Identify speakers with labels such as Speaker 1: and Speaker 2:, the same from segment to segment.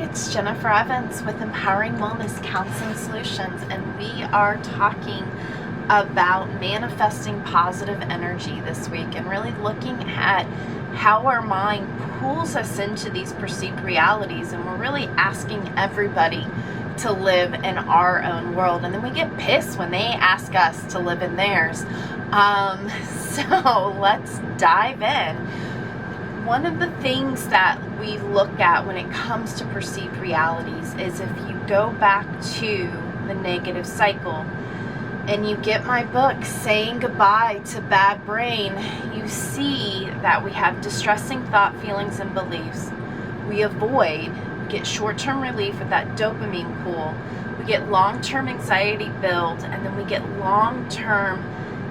Speaker 1: it's Jennifer Evans with Empowering Wellness Counseling Solutions, and we are talking about manifesting positive energy this week and really looking at how our mind pulls us into these perceived realities, and we're really asking everybody to live in our own world, and then we get pissed when they ask us to live in theirs. So let's dive in. One of the things that we look at when it comes to perceived realities is if you go back to the negative cycle and you get my book, Saying Goodbye to Bad Brain, you see that we have distressing thought, feelings, and beliefs. We avoid, get short-term relief with that dopamine pool. We get long-term anxiety build, and then we get long-term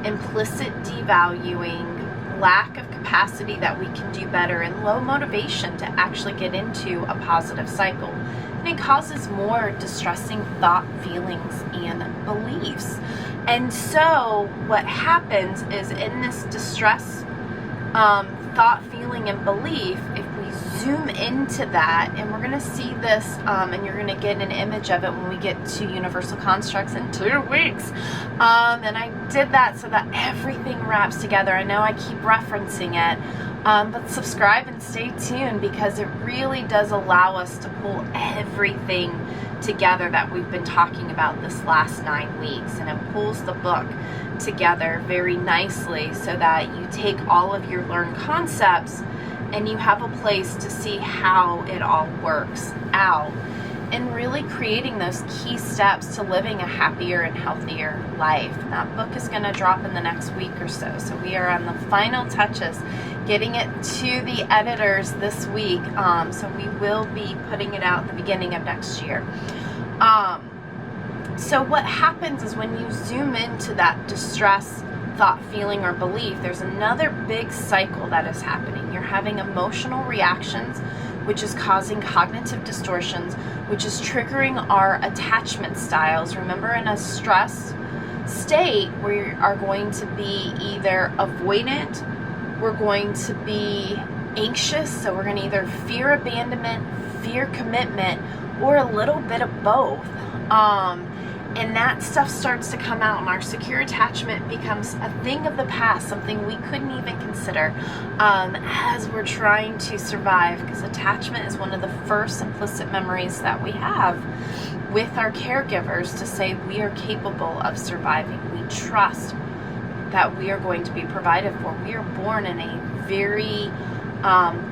Speaker 1: implicit devaluing, lack of capacity that we can do better, and low motivation to actually get into a positive cycle. And it causes more distressing thought, feelings, and beliefs. And so what happens is in this distress, thought, feeling, and belief, if we zoom into that, and we're going to see this, and you're going to get an image of it when we get to Universal Constructs in 2 weeks. And I did that so that everything wraps together. I know I keep referencing it, but subscribe and stay tuned, because it really does allow us to pull everything together that we've been talking about this last 9 weeks, and it pulls the book together very nicely so that you take all of your learned concepts and you have a place to see how it all works out, and really creating those key steps to living a happier and healthier life. And that book is going to drop in the next week or so. So we are on the final touches, getting it to the editors this week. So we will be putting it out at the beginning of next year. So what happens is when you zoom into that distress, thought, feeling, or belief, there's another big cycle that is happening. You're having emotional reactions, which is causing cognitive distortions, which is triggering our attachment styles. Remember, in a stress state, we are going to be either avoidant, we're going to be anxious, so we're going to either fear abandonment, fear commitment, or a little bit of both. And that stuff starts to come out, and our secure attachment becomes a thing of the past, something we couldn't even consider as we're trying to survive, because attachment is one of the first implicit memories that we have with our caregivers to say we are capable of surviving. We trust that we are going to be provided for. We are born in a very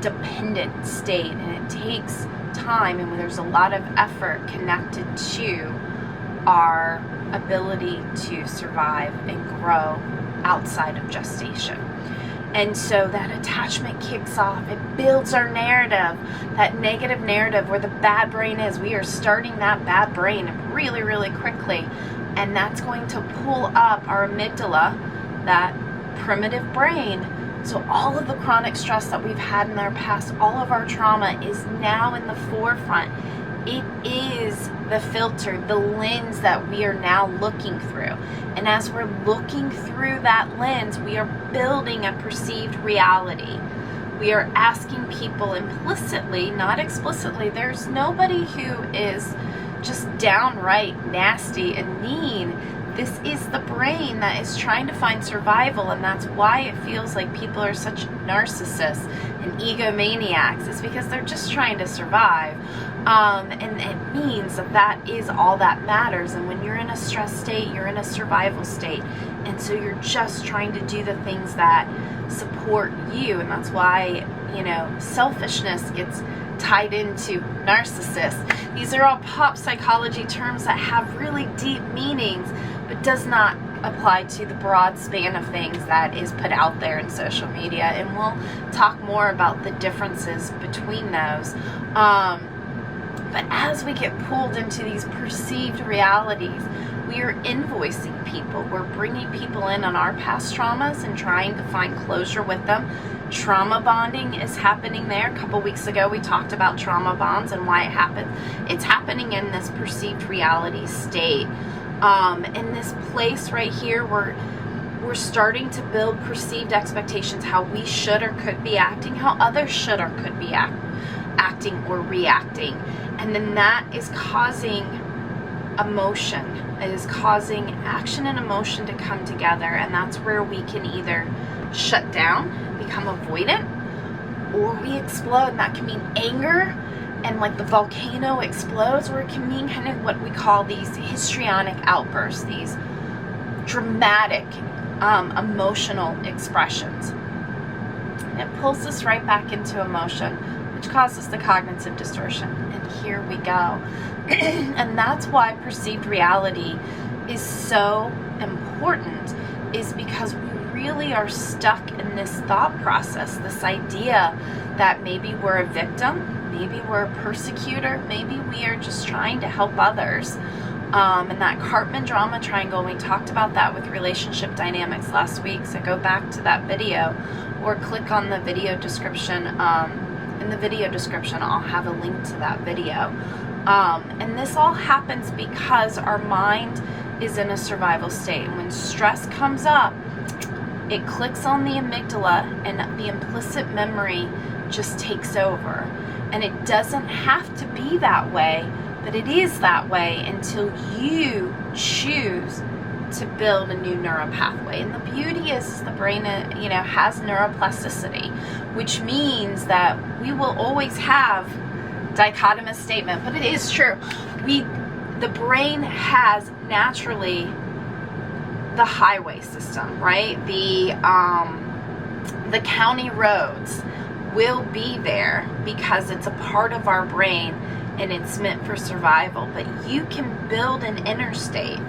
Speaker 1: dependent state, and it takes time, and there's a lot of effort connected to our ability to survive and grow outside of gestation. And so that attachment kicks off. It builds our narrative, that negative narrative where the bad brain is. We are starting that bad brain really, really quickly. And that's going to pull up our amygdala, that primitive brain. So all of the chronic stress that we've had in our past, all of our trauma is now in the forefront. It is the filter, the lens that we are now looking through. And as we're looking through that lens, we are building a perceived reality. We are asking people implicitly, not explicitly. There's nobody who is just downright nasty and mean. This is the brain that is trying to find survival, and that's why it feels like people are such narcissists and egomaniacs. It's because they're just trying to survive. And it means that that is all that matters. And when you're in a stress state, you're in a survival state. And so you're just trying to do the things that support you. And that's why, selfishness gets tied into narcissists. These are all pop psychology terms that have really deep meanings, but does not apply to the broad span of things that is put out there in social media. And we'll talk more about the differences between those. But as we get pulled into these perceived realities, we are invoicing people. We're bringing people in on our past traumas and trying to find closure with them. Trauma bonding is happening there. A couple weeks ago, we talked about trauma bonds and why it happens. It's happening in this perceived reality state. In this place right here, we're starting to build perceived expectations, how we should or could be acting, how others should or could be acting or reacting. And then that is causing emotion. It is causing action and emotion to come together. And that's where we can either shut down, become avoidant, or we explode. And that can mean anger, and like the volcano explodes, or it can mean kind of what we call these histrionic outbursts, these dramatic emotional expressions. And it pulls us right back into emotion, which causes the cognitive distortion. And here we go. And that's why perceived reality is so important, is because we really are stuck in this thought process, this idea that maybe we're a victim, maybe we're a persecutor, maybe we are just trying to help others. And that Cartman drama triangle, we talked about that with relationship dynamics last week, so go back to that video or click on the video description. In the video description, I'll have a link to that video. And this all happens because our mind is in a survival state. And when stress comes up, it clicks on the amygdala and the implicit memory just takes over. And it doesn't have to be that way, but it is that way until you choose to build a new neural pathway. And the beauty is the brain, has neuroplasticity, which means that we will always have dichotomous statement, but it is true. The brain has naturally the highway system, right? The county roads will be there because it's a part of our brain and it's meant for survival. But you can build an interstate.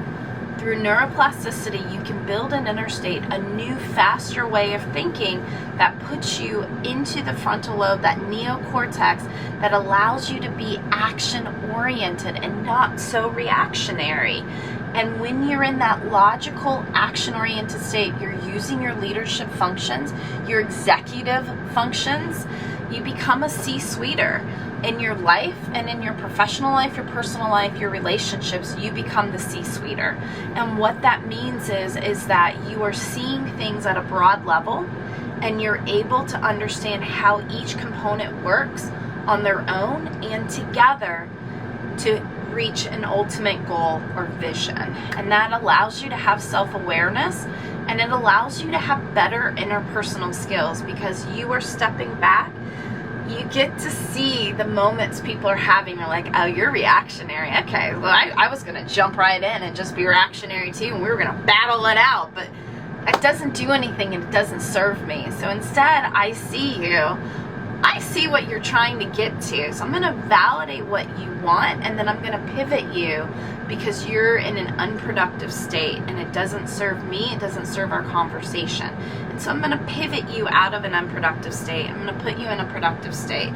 Speaker 1: Through neuroplasticity, you can build an interstate, a new, faster way of thinking that puts you into the frontal lobe, that neocortex, that allows you to be action-oriented and not so reactionary. And when you're in that logical, action-oriented state, you're using your leadership functions, your executive functions, you become a C-suiter. In your life and in your professional life, your personal life, your relationships, you become the C-suiter. And what that means is that you are seeing things at a broad level and you're able to understand how each component works on their own and together to reach an ultimate goal or vision. And that allows you to have self-awareness, and it allows you to have better interpersonal skills because you are stepping back. You get to see the moments people are having. You're like, oh, you're reactionary. Okay, well, I was going to jump right in and just be reactionary too, and we were going to battle it out, but it doesn't do anything and it doesn't serve me. So instead, I see you. I see what you're trying to get to. So I'm going to validate what you want, and then I'm going to pivot you because you're in an unproductive state and it doesn't serve me, it doesn't serve our conversation. And so I'm going to pivot you out of an unproductive state. I'm going to put you in a productive state.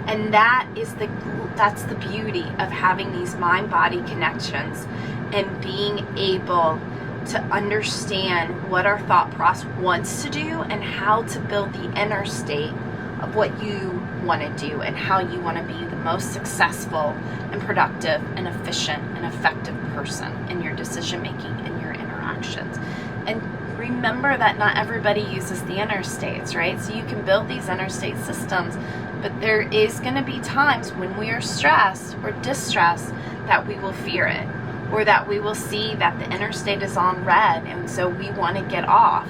Speaker 1: And that's the beauty of having these mind-body connections and being able to understand what our thought process wants to do and how to build the inner state of what you want to do and how you want to be the most successful and productive and efficient and effective person in your decision making and your interactions. And remember that not everybody uses the interstates, right? So you can build these interstate systems, but there is going to be times when we are stressed or distressed that we will fear it, or that we will see that the interstate is on red and so we want to get off.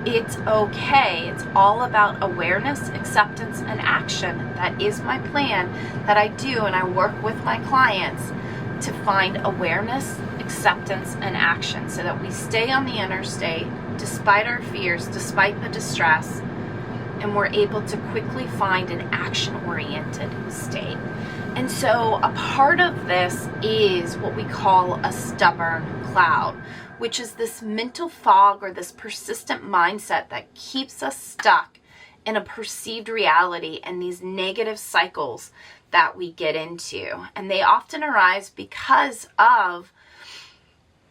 Speaker 1: It's okay. It's all about awareness, acceptance, and action. That is my plan that I do, and I work with my clients to find awareness, acceptance, and action so that we stay on the interstate despite our fears, despite the distress, and we're able to quickly find an action-oriented state. And so a part of this is what we call a stubborn cloud, which is this mental fog or this persistent mindset that keeps us stuck in a perceived reality and these negative cycles that we get into. And they often arise because of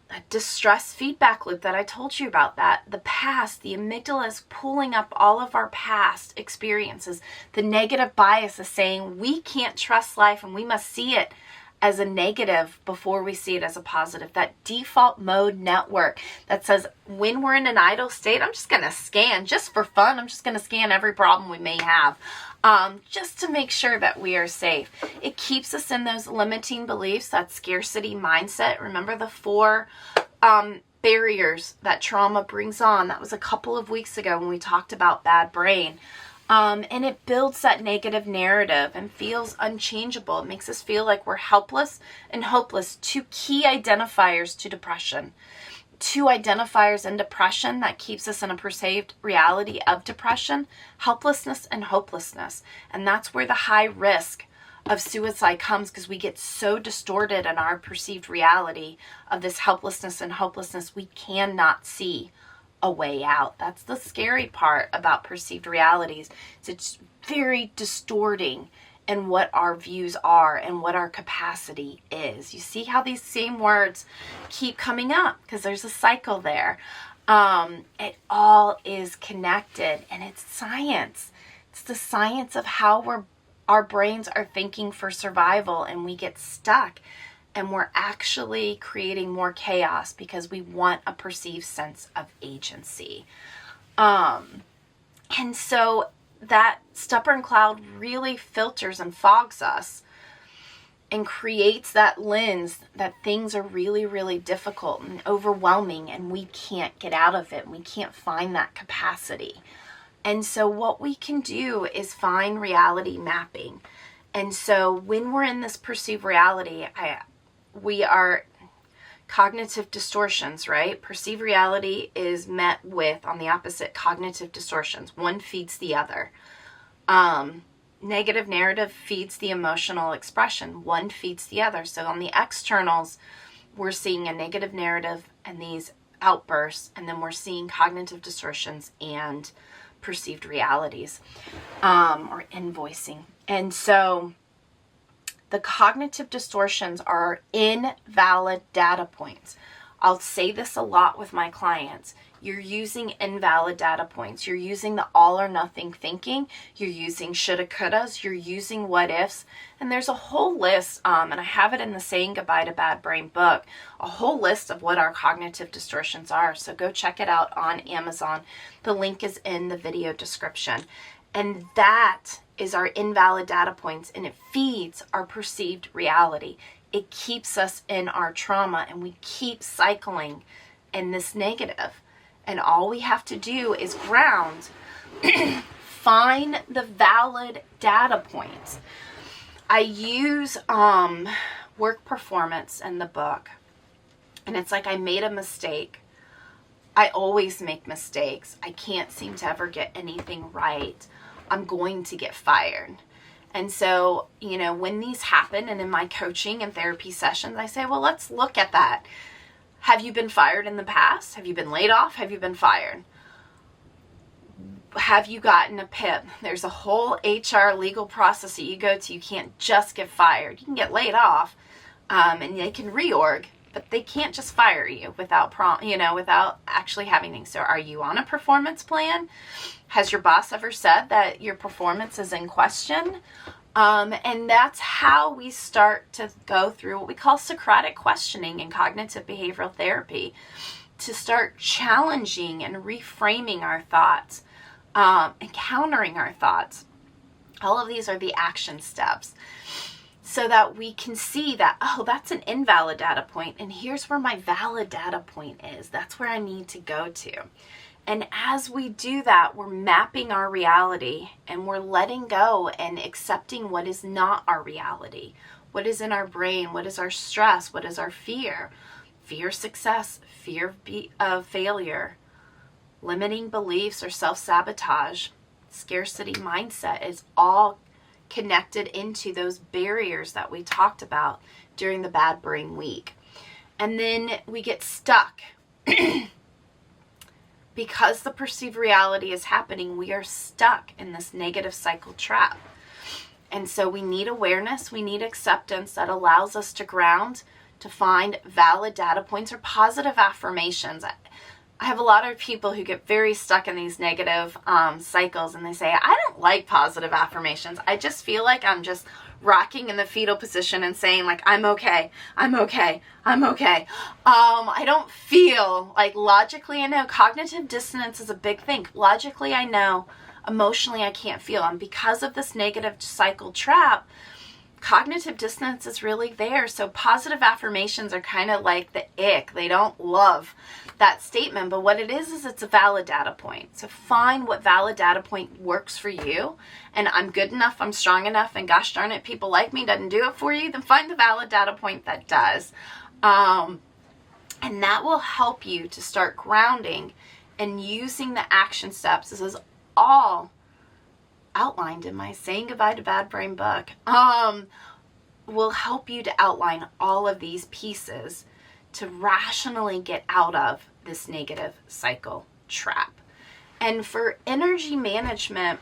Speaker 1: a distress feedback loop that I told you about, that the past, the amygdala is pulling up all of our past experiences. The negative bias is saying we can't trust life and we must see it as a negative before we see it as a positive. That default mode network that says when we're in an idle state, I'm just going to scan just for fun. I'm just going to scan every problem we may have. just to make sure that we are safe. It keeps us in those limiting beliefs, that scarcity mindset. Remember the 4 barriers that trauma brings on? That was a couple of weeks ago when we talked about bad brain. And it builds that negative narrative and feels unchangeable. It makes us feel like we're helpless and hopeless. 2 key identifiers to depression. 2 identifiers in depression that keeps us in a perceived reality of depression: helplessness and hopelessness. And that's where the high risk of suicide comes, because we get so distorted in our perceived reality of this helplessness and hopelessness, we cannot see a way out. That's the scary part about perceived realities. It's very distorting in what our views are and what our capacity is. You see how these same words keep coming up, because there's a cycle there. It all is connected, and it's science. It's the science of how our brains are thinking for survival, and we get stuck, and we're actually creating more chaos because we want a perceived sense of agency. And so that stubborn cloud really filters and fogs us and creates that lens that things are really, really difficult and overwhelming, and we can't get out of it. We can't find that capacity. And so what we can do is find reality mapping. And so when we're in this perceived reality, we are cognitive distortions, right? Perceived reality is met with, on the opposite, cognitive distortions. One feeds the other. Negative narrative feeds the emotional expression. One feeds the other. So on the externals, we're seeing a negative narrative and these outbursts, and then we're seeing cognitive distortions and perceived realities, or invoicing. And so the cognitive distortions are invalid data points. I'll say this a lot with my clients. You're using invalid data points. You're using the all or nothing thinking. You're using shoulda, couldas. You're using what ifs. And there's a whole list, and I have it in the Saying Goodbye to Bad Brain book, a whole list of what our cognitive distortions are. So go check it out on Amazon. The link is in the video description. And that is our invalid data points, and it feeds our perceived reality. It keeps us in our trauma, and we keep cycling in this negative. And all we have to do is ground, find the valid data points. I use work performance in the book, and it's like I made a mistake. I always make mistakes. I can't seem to ever get anything right. I'm going to get fired. And so, when these happen, and in my coaching and therapy sessions, I say, well, let's look at that. Have you been fired in the past? Have you been laid off? Have you been fired? Have you gotten a PIP? There's a whole HR legal process that you go to. You can't just get fired. You can get laid off, and they can reorg, but they can't just fire you without without actually having things. So are you on a performance plan? Has your boss ever said that your performance is in question? And that's how we start to go through what we call Socratic questioning in cognitive behavioral therapy, to start challenging and reframing our thoughts, and countering our thoughts. All of these are the action steps, so that we can see that, oh, that's an invalid data point, and here's where my valid data point is. That's where I need to go to. And as we do that, we're mapping our reality, and we're letting go and accepting what is not our reality. What is in our brain? What is our stress? What is our fear? Fear of success, fear of failure, limiting beliefs or self-sabotage, scarcity mindset is all connected into those barriers that we talked about during the Bad Brain Week. And then we get stuck. Because the perceived reality is happening, we are stuck in this negative cycle trap. And so we need awareness, we need acceptance that allows us to ground, to find valid data points or positive affirmations. I have a lot of people who get very stuck in these negative cycles, and they say, I don't like positive affirmations. I just feel like I'm just rocking in the fetal position and saying, like, I'm okay, I'm okay, I'm okay. I don't feel like, logically I know cognitive dissonance is a big thing. Logically I know Emotionally, I can't feel. And because of this negative cycle trap, cognitive dissonance is really there. So positive affirmations are kind of like the ick. They don't love that statement, but what it is it's a valid data point. So find what valid data point works for you. And I'm good enough, I'm strong enough, and gosh darn it, people like me doesn't do it for you, then find the valid data point that does. And that will help you to start grounding and using the action steps. This is all outlined in my Saying Goodbye to Bad Brain book. Will help you to outline all of these pieces to rationally get out of this negative cycle trap. And for energy management,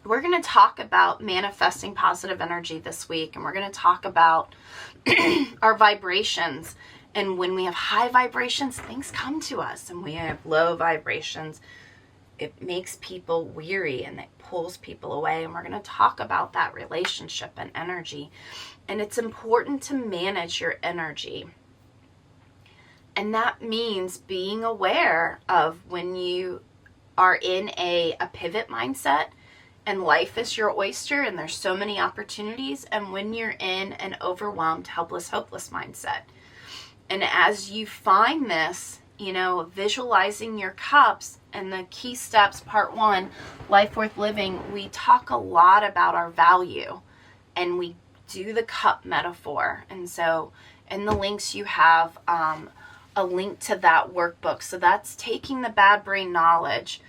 Speaker 1: we're going to talk about manifesting positive energy this week, and we're going to talk about our vibrations. And when we have high vibrations, things come to us, and we have low vibrations, it makes people weary and it pulls people away. And we're going to talk about that relationship and energy. And it's important to manage your energy. And that means being aware of when you are in a pivot mindset and life is your oyster and there's so many opportunities, and when you're in an overwhelmed, helpless, hopeless mindset. And as you find this, visualizing your cups and the key steps, part 1, life worth living, we talk a lot about our value and we do the cup metaphor. And so in the links you have a link to that workbook. So that's taking the bad brain knowledge,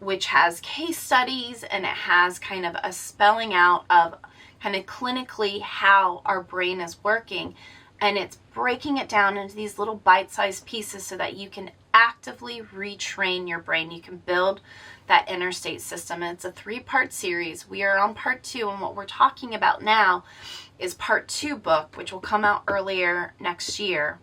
Speaker 1: which has case studies and it has kind of a spelling out of kind of clinically how our brain is working. And it's breaking it down into these little bite-sized pieces so that you can actively retrain your brain. You can build that interstate system. And it's a 3-part series. We are on part 2, and what we're talking about now is part 2 book, which will come out earlier next year.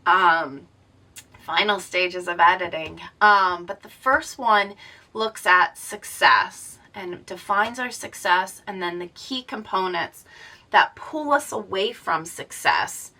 Speaker 1: Final stages of editing. But the first one looks at success and defines our success, and then the key components that pull us away from success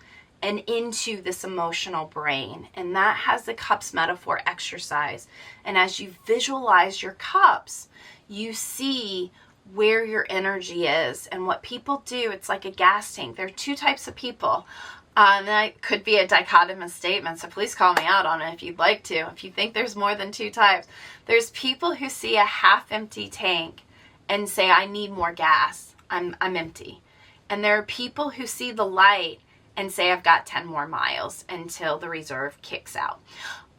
Speaker 1: and into this emotional brain. And that has the cups metaphor exercise. And as you visualize your cups, you see where your energy is. And what people do, it's like a gas tank. There are 2 types of people. That could be a dichotomous statement, so please call me out on it if you'd like to. If you think there's more than 2 types. There's people who see a half-empty tank and say, I need more gas. I'm empty. And there are people who see the light and say, I've got 10 more miles until the reserve kicks out.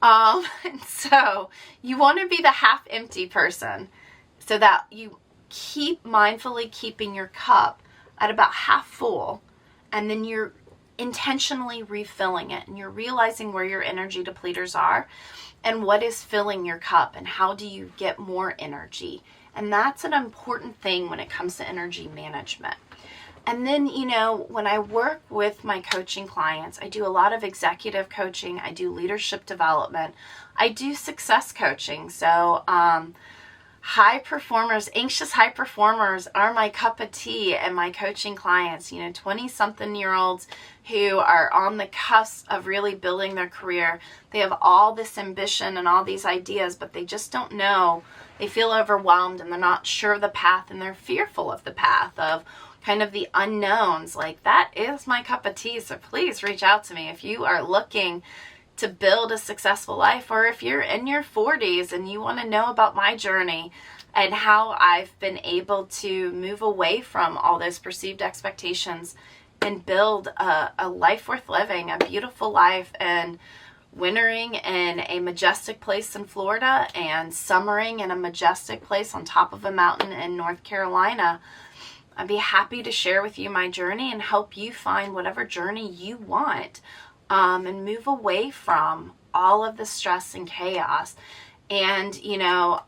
Speaker 1: And so you want to be the half-empty person so that you keep mindfully keeping your cup at about half full, and then you're intentionally refilling it, and you're realizing where your energy depleters are and what is filling your cup and how do you get more energy. And that's an important thing when it comes to energy management. And then, when I work with my coaching clients, I do a lot of executive coaching. I do leadership development. I do success coaching. So, high performers, anxious high performers are my cup of tea and my coaching clients, 20-something-year-olds who are on the cusp of really building their career. They have all this ambition and all these ideas, but they just don't know. They feel overwhelmed and they're not sure of the path, and they're fearful of the path of kind of the unknowns. Like, that is my cup of tea. So please reach out to me if you are looking to build a successful life, or if you're in your 40s and you want to know about my journey and how I've been able to move away from all those perceived expectations and build a life worth living, a beautiful life, and wintering in a majestic place in Florida and summering in a majestic place on top of a mountain in North Carolina. I'd be happy to share with you my journey and help you find whatever journey you want, and move away from all of the stress and chaos. And,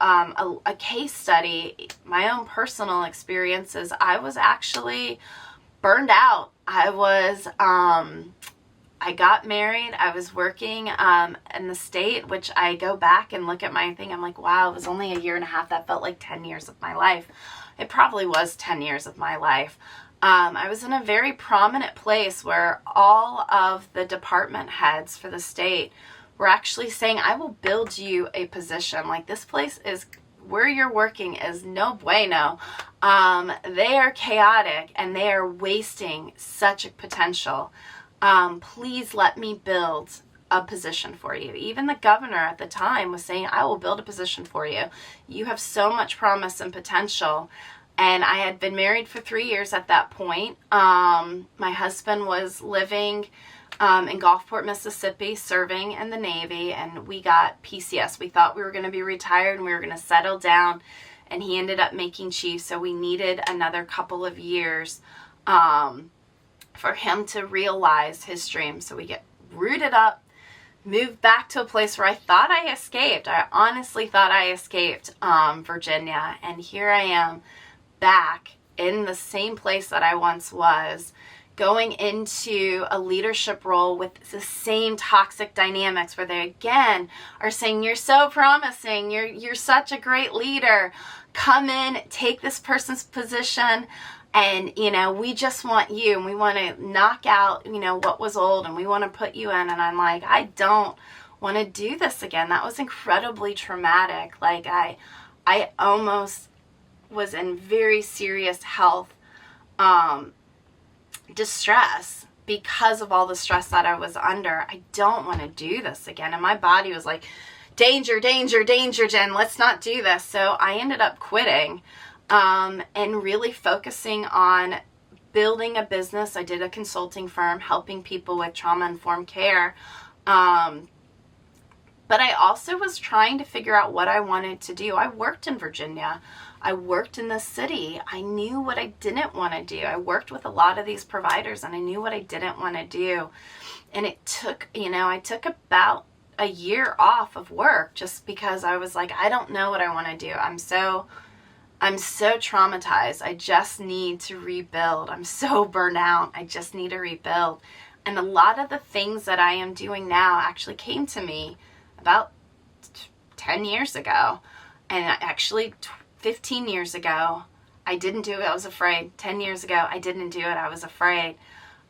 Speaker 1: a case study, my own personal experiences, I was actually burned out. I got married. I was working in the state, which I go back and look at my thing. I'm like, wow, it was only a year and a half. That felt like 10 years of my life. It probably was 10 years of my life. I was in a very prominent place where all of the department heads for the state were actually saying, I will build you a position. Like, this place is where you're working is no bueno. They are chaotic and they are wasting such a potential. Please let me build a position for you. Even the governor at the time was saying, I will build a position for you. You have so much promise and potential. And I had been married for 3 years at that point. My husband was living in Gulfport, Mississippi, serving in the Navy, and we got PCS. We thought we were going to be retired and we were going to settle down, and he ended up making chief, so we needed another couple of years for him to realize his dream. So we get rooted up, moved back to a place where I thought I escaped. I honestly thought I escaped Virginia, and here I am back in the same place that I once was, going into a leadership role with the same toxic dynamics where they again are saying, you're so promising, you're such a great leader, come in, take this person's position, and we just want you, and we want to knock out what was old, and we want to put you in. And I'm like, I don't want to do this again. That was incredibly traumatic. Like I almost was in very serious health distress because of all the stress that I was under. I don't want to do this again. And my body was like, danger, danger, danger, Jen, let's not do this. So I ended up quitting and really focusing on building a business. I did a consulting firm helping people with trauma-informed care. But I also was trying to figure out what I wanted to do. I worked in Virginia. I worked in the city. I knew what I didn't want to do. I worked with a lot of these providers, and I knew what I didn't want to do. And it took, I took about a year off of work just because I was like, I don't know what I want to do. I'm so traumatized. I just need to rebuild. I'm so burnt out. I just need to rebuild. And a lot of the things that I am doing now actually came to me about 10 years ago. And actually 15 years ago, I didn't do it. I was afraid. 10 years ago, I didn't do it. I was afraid.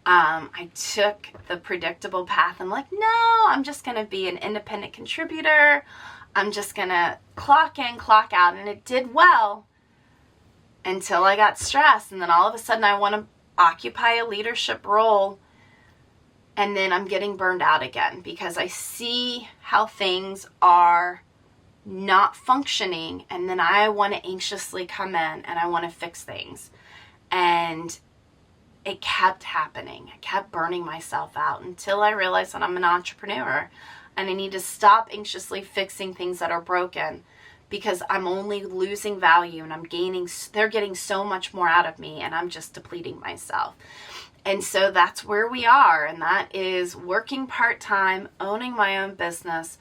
Speaker 1: I took the predictable path. I'm like, no, I'm just going to be an independent contributor. I'm just going to clock in, clock out. And it did well until I got stressed. And then all of a sudden, I want to occupy a leadership role. And then I'm getting burned out again because I see how things are not functioning, and then I want to anxiously come in and I want to fix things. And it kept happening. I kept burning myself out until I realized that I'm an entrepreneur and I need to stop anxiously fixing things that are broken, because I'm only losing value and they're getting so much more out of me, and I'm just depleting myself. And so that's where we are, and that is working part-time, owning my own business,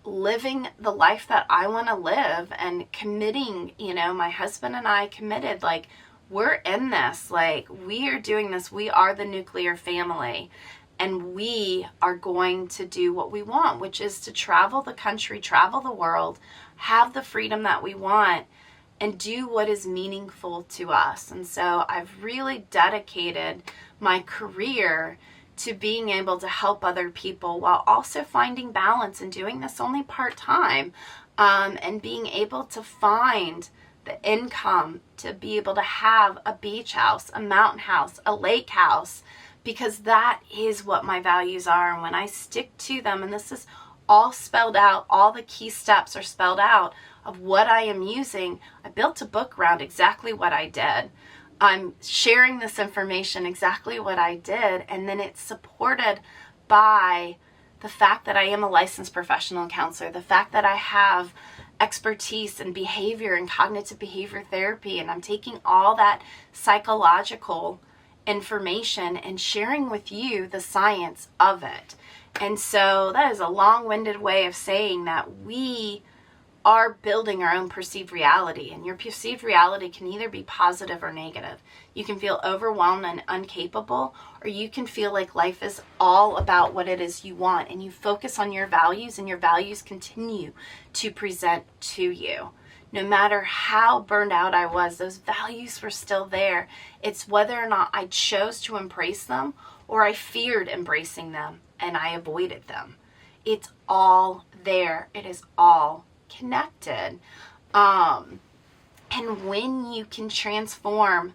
Speaker 1: living the life that I want to live, and committing. My husband and I committed, like, we're in this, like, we are doing this. We are the nuclear family, and we are going to do what we want, which is to travel the country, travel the world, have the freedom that we want, and do what is meaningful to us. And so I've really dedicated my career to being able to help other people while also finding balance and doing this only part-time, and being able to find the income to be able to have a beach house, a mountain house, a lake house, because that is what my values are. And when I stick to them, and this is all spelled out, all the key steps are spelled out of what I am using. I built a book around exactly what I did. I'm sharing this information, exactly what I did, and then it's supported by the fact that I am a licensed professional counselor, the fact that I have expertise in behavior and cognitive behavior therapy, and I'm taking all that psychological information and sharing with you the science of it. And so that is a long-winded way of saying that we are building our own perceived reality, and your perceived reality can either be positive or negative. You can feel overwhelmed and incapable, or you can feel like life is all about what it is you want, and you focus on your values, and your values continue to present to you. No matter how burned out I was, those values were still there. It's whether or not I chose to embrace them or I feared embracing them and I avoided them. It's all there. It is all connected. And when you can transform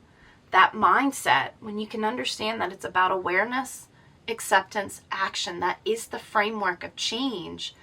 Speaker 1: that mindset, when you can understand that it's about awareness, acceptance, action, that is the framework of change,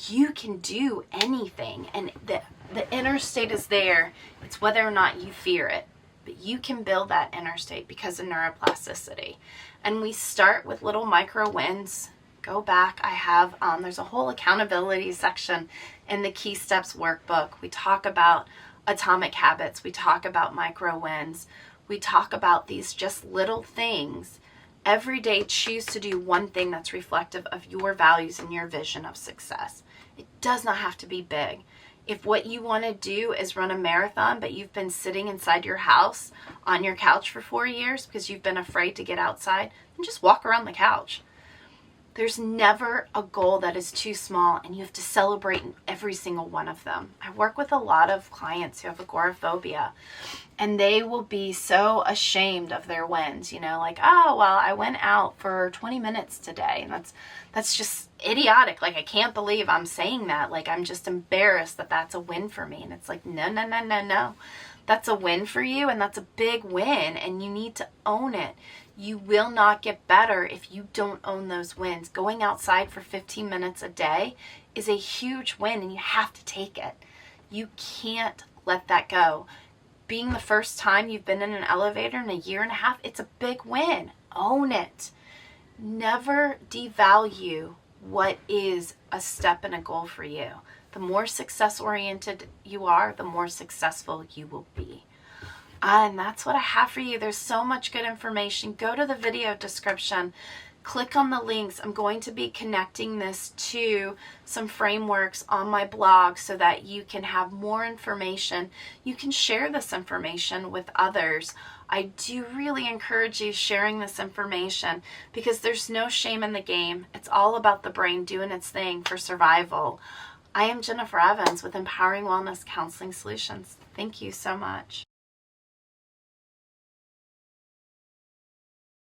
Speaker 1: you can do anything. And the inner state is there. It's whether or not you fear it. But you can build that inner state because of neuroplasticity. And we start with little micro wins. Go back. I have, there's a whole accountability section in the Key Steps workbook. We talk about atomic habits. We talk about micro wins. We talk about these just little things. Every day, choose to do one thing that's reflective of your values and your vision of success. It does not have to be big. If what you want to do is run a marathon, but you've been sitting inside your house on your couch for 4 years because you've been afraid to get outside, then just walk around the couch. There's never a goal that is too small, and you have to celebrate in every single one of them. I work with a lot of clients who have agoraphobia, and they will be so ashamed of their wins, like, oh, well, I went out for 20 minutes today, and that's just idiotic. Like, I can't believe I'm saying that. Like, I'm just embarrassed that that's a win for me. And it's like, no. That's a win for you, and that's a big win, and you need to own it. You will not get better if you don't own those wins. Going outside for 15 minutes a day is a huge win, and you have to take it. You can't let that go. Being the first time you've been in an elevator in a year and a half, it's a big win. Own it. Never devalue what is a step and a goal for you. The more success-oriented you are, the more successful you will be. And that's what I have for you. There's so much good information. Go to the video description. Click on the links. I'm going to be connecting this to some frameworks on my blog so that you can have more information. You can share this information with others. I do really encourage you sharing this information because there's no shame in the game. It's all about the brain doing its thing for survival. I am Jennifer Evans with Empowering Wellness Counseling Solutions. Thank you so much.